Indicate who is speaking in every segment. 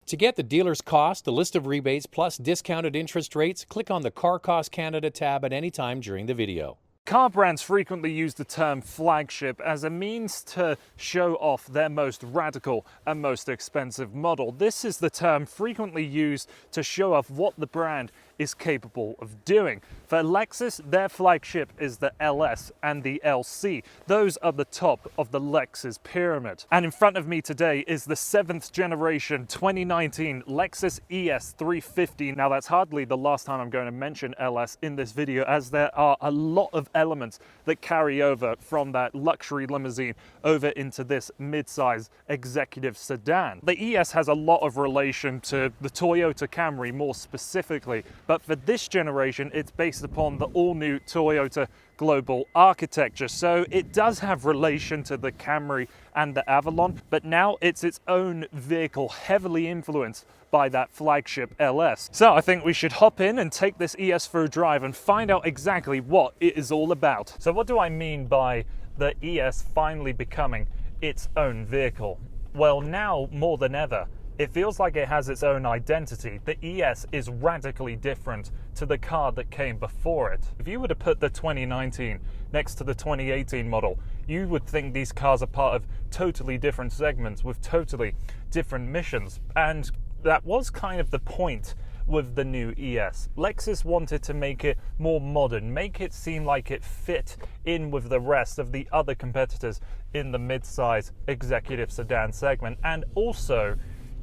Speaker 1: To get the dealer's cost, a list of rebates, plus discounted interest rates, click on the Car Cost Canada tab at any time during the video.
Speaker 2: Car brands frequently use the term flagship as a means to show off their most radical and most expensive model. This is the term frequently used to show off what the brand is capable of doing. For Lexus, their flagship is the LS and the LC. Those are the top of the Lexus pyramid. And in front of me today is the 7th generation 2019 Lexus ES 350. Now that's hardly the last time I'm going to mention LS in this video, as there are a lot of elements that carry over from that luxury limousine over into this mid-size executive sedan. The ES has a lot of relation to the Toyota Camry more specifically, but for this generation, it's based upon the all-new Toyota global architecture. So it does have relation to the Camry and the Avalon, but now it's its own vehicle, heavily influenced by that flagship LS. So I think we should hop in and take this ES for a drive and find out exactly what it is all about. So what do I mean by the ES finally becoming its own vehicle? Well, now more than ever, it feels like it has its own identity. The ES is radically different to the car that came before it. If you were to put the 2019 next to the 2018 model, you would think these cars are part of totally different segments with totally different missions. And that was kind of the point with the new ES. Lexus wanted to make it more modern, make it seem like it fit in with the rest of the other competitors in the mid-size executive sedan segment, and also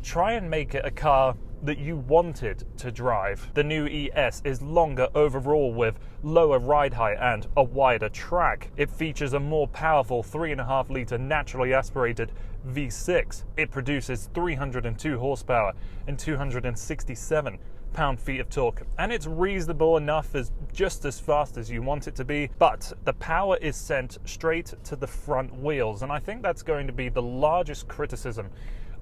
Speaker 2: try and make it a car that you wanted to drive. The new ES is longer overall with lower ride height and a wider track. It features a more powerful 3.5 litre naturally aspirated V6. It produces 302 horsepower and 267 pound-feet of torque, and it's reasonable enough, as just as fast as you want it to be, but the power is sent straight to the front wheels, and I think that's going to be the largest criticism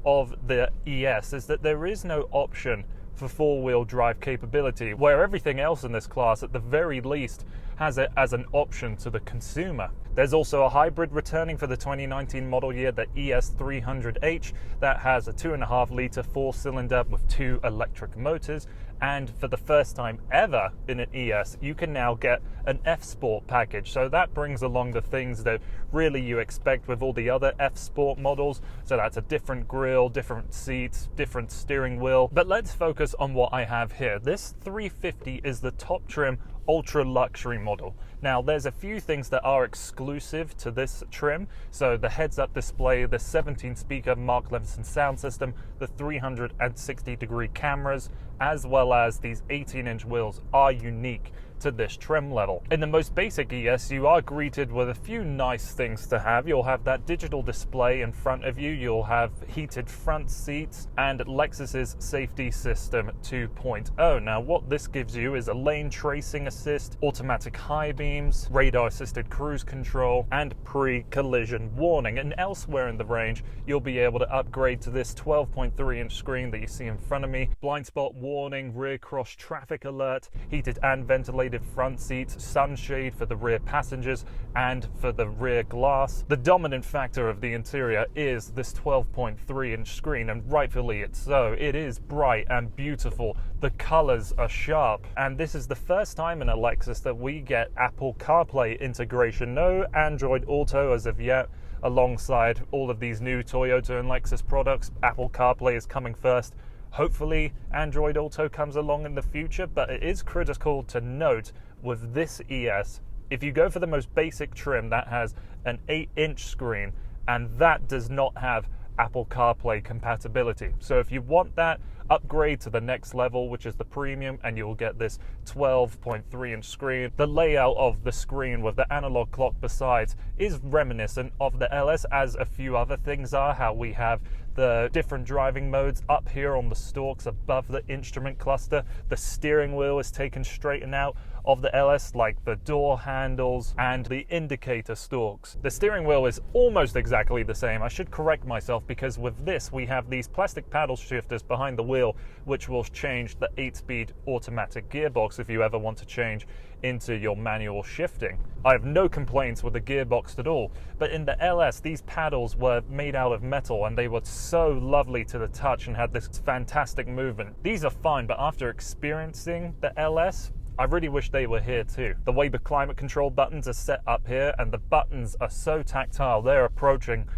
Speaker 2: of the ES, is that there is no option for four-wheel drive capability, where everything else in this class at the very least has it as an option to the consumer. There's also a hybrid returning for the 2019 model year, the ES300H, that has a 2.5 litre 4-cylinder with 2 electric motors. And for the first time ever in an ES, you can now get an F-Sport package. So that brings along the things that really you expect with all the other F-Sport models. So that's a different grille, different seats, different steering wheel. But let's focus on what I have here. This 350 is the top trim ultra luxury model. Now there's a few things that are exclusive to this trim. So the heads-up display, the 17-speaker Mark Levinson sound system, the 360-degree cameras, as well as these 18-inch wheels are unique to this trim level. In the most basic ES, you are greeted with a few nice things to have. You'll have that digital display in front of you, you'll have heated front seats, and Lexus's Safety System 2.0. Now what this gives you is a lane tracing assist, automatic high beams, radar assisted cruise control, and pre-collision warning. And elsewhere in the range, you'll be able to upgrade to this 12.3-inch screen that you see in front of me, blind spot warning, rear cross traffic alert, heated and ventilated front seats, sunshade for the rear passengers and for the rear glass. The dominant factor of the interior is this 12.3-inch screen, and rightfully it's so. It is bright and beautiful. The colors are sharp, and this is the first time in a Lexus that we get Apple CarPlay integration. No Android Auto as of yet. Alongside all of these new Toyota and Lexus products, Apple CarPlay is coming first. Hopefully Android Auto comes along in the future, but it is critical to note with this ES, if you go for the most basic trim, that has an 8-inch screen, and that does not have Apple CarPlay compatibility. So if you want that, upgrade to the next level, which is the premium, and you'll get this 12.3-inch screen. The layout of the screen with the analog clock besides is reminiscent of the LS, as a few other things are. How we have the different driving modes up here on the stalks above the instrument cluster. The steering wheel is taken straight and out of the LS, like the door handles and the indicator stalks. The steering wheel is almost exactly the same. I should correct myself, because with this we have these plastic paddle shifters behind the wheel, which will change the 8-speed automatic gearbox if you ever want to change into your manual shifting. I have no complaints with the gearbox at all, but in the LS these paddles were made out of metal and they were so lovely to the touch and had this fantastic movement. These are fine, but after experiencing the LS, I really wish they were here too. The way the climate control buttons are set up here, and the buttons are so tactile, they're approaching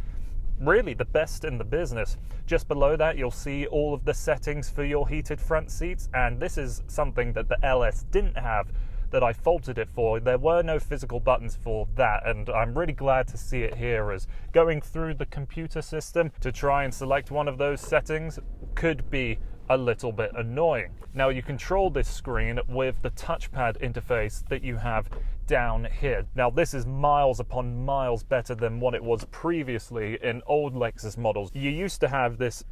Speaker 2: really the best in the business. Just below that you'll see all of the settings for your heated front seats, and this is something that the LS didn't have, that I faulted it for. There were no physical buttons for that, and I'm really glad to see it here, as going through the computer system to try and select one of those settings could be a little bit annoying. Now you control this screen with the touchpad interface that you have down here. Now this is miles upon miles better than what it was previously in old Lexus models. You used to have this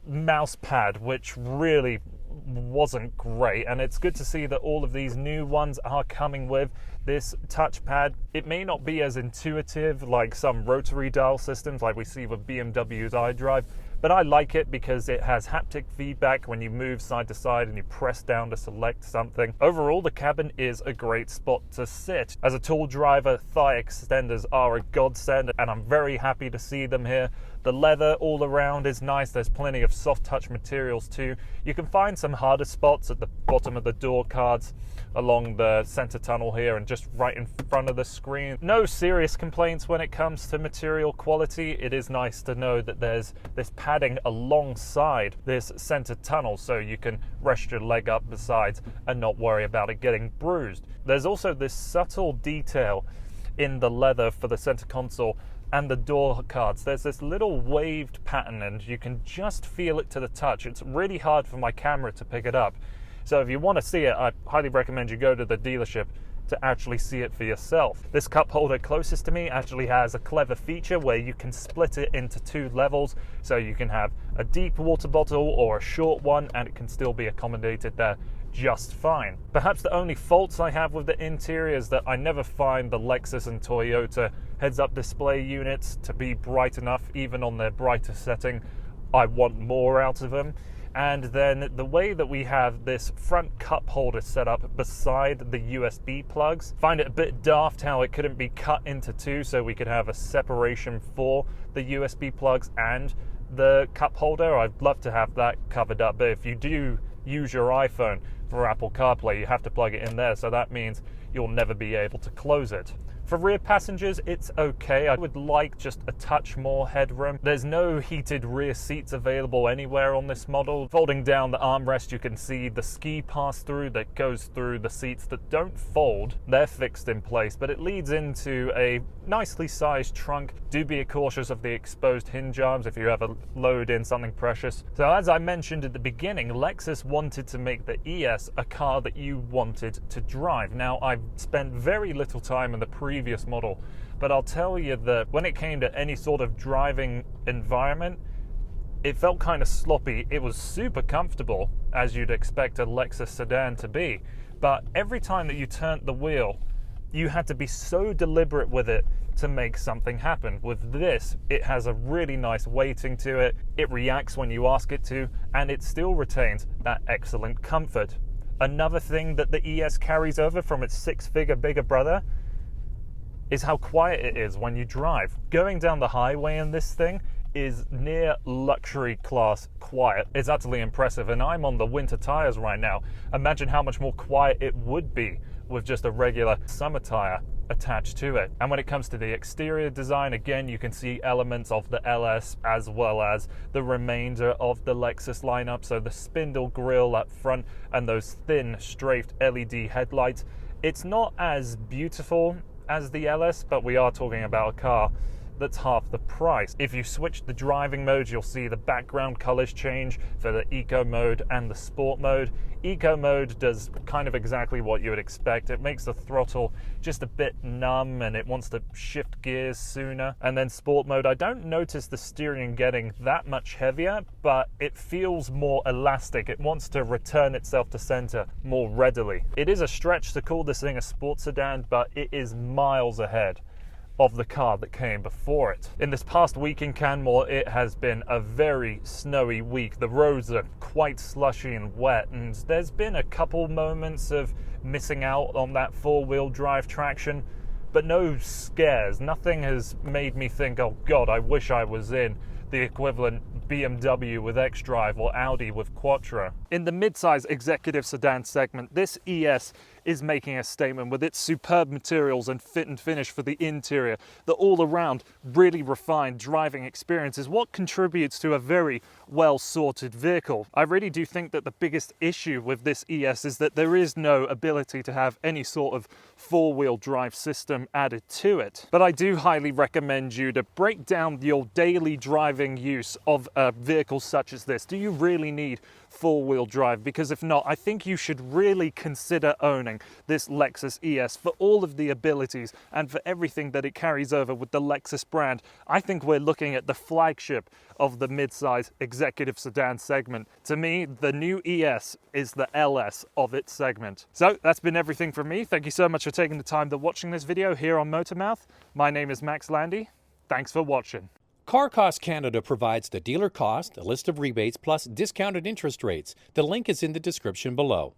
Speaker 2: mouse pad which really wasn't great, and it's good to see that all of these new ones are coming with this touchpad. It may not be as intuitive like some rotary dial systems like we see with BMW's iDrive, but I like it because it has haptic feedback when you move side to side and you press down to select something. Overall, the cabin is a great spot to sit. As a tall driver, thigh extenders are a godsend, and I'm very happy to see them here. The leather all around is nice. There's plenty of soft touch materials too. You can find some harder spots at the bottom of the door cards, along the center tunnel here, and just right in front of the screen. No serious complaints when it comes to material quality. It is nice to know that there's this padding alongside this center tunnel, so you can rest your leg up the sides and not worry about it getting bruised. There's also this subtle detail in the leather for the center console and the door cards. There's this little waved pattern, and you can just feel it to the touch. It's really hard for my camera to pick it up. So if you want to see it, I highly recommend you go to the dealership to actually see it for yourself. This cup holder closest to me actually has a clever feature where you can split it into 2 levels, so you can have a deep water bottle or a short one, and it can still be accommodated there just fine. Perhaps the only faults I have with the interior is that I never find the Lexus and Toyota heads-up display units to be bright enough. Even on their brighter setting, I want more out of them. And then the way that we have this front cup holder set up beside the USB plugs, find it a bit daft how it couldn't be cut into 2 so we could have a separation for the USB plugs and the cup holder. I'd love to have that covered up, but if you do use your iPhone for Apple CarPlay, you have to plug it in there, so that means you'll never be able to close it. For rear passengers, it's okay. I would like just a touch more headroom. There's no heated rear seats available anywhere on this model. Folding down the armrest, you can see the ski pass-through that goes through the seats that don't fold. They're fixed in place, but it leads into a nicely sized trunk. Do be cautious of the exposed hinge arms if you ever load in something precious. So as I mentioned at the beginning, Lexus wanted to make the ES a car that you wanted to drive. Now, I've spent very little time in the previous model, but I'll tell you that when it came to any sort of driving environment, it felt kind of sloppy. It was super comfortable, as you'd expect a Lexus sedan to be, but every time that you turned the wheel, you had to be so deliberate with it to make something happen. With this, it has a really nice weighting to it. It reacts when you ask it to, and it still retains that excellent comfort. Another thing that the ES carries over from its 6-figure bigger brother is how quiet it is when you drive. Going down the highway in this thing is near luxury class quiet. It's utterly impressive, and I'm on the winter tires right now. Imagine how much more quiet it would be with just a regular summer tire attached to it. And when it comes to the exterior design, again, you can see elements of the LS as well as the remainder of the Lexus lineup. So the spindle grille up front and those thin strafed LED headlights. It's not as beautiful as the LS, but we are talking about a car that's half the price. If you switch the driving modes, you'll see the background colors change for the eco mode and the sport mode. Eco mode does kind of exactly what you would expect. It makes the throttle just a bit numb and it wants to shift gears sooner. And then sport mode, I don't notice the steering getting that much heavier, but it feels more elastic. It wants to return itself to center more readily. It is a stretch to call this thing a sports sedan, but it is miles ahead of the car that came before it. In this past week in Canmore, it has been a very snowy week. The roads are quite slushy and wet, and there's been a couple moments of missing out on that four-wheel drive traction, but no scares. Nothing has made me think, oh God, I wish I was in the equivalent BMW with xDrive or Audi with Quattro. In the mid-size executive sedan segment, this ES is making a statement with its superb materials and fit and finish for the interior. The all-around really refined driving experience is what contributes to a very well-sorted vehicle. I really do think that the biggest issue with this ES is that there is no ability to have any sort of four-wheel drive system added to it. But I do highly recommend you to break down your daily driving use of a vehicle such as this. Do you really need four-wheel drive? Because if not, I think you should really consider owning this Lexus ES for all of the abilities and for everything that it carries over with the Lexus brand. I think we're looking at the flagship of the mid-size executive sedan segment. To me, the new ES is the LS of its segment. So that's been everything from me. Thank you so much for taking the time to watching this video here on Motormouth. My name is Max Landi. Thanks for watching.
Speaker 1: Car Cost Canada provides the dealer cost, a list of rebates, plus discounted interest rates. The link is in the description below.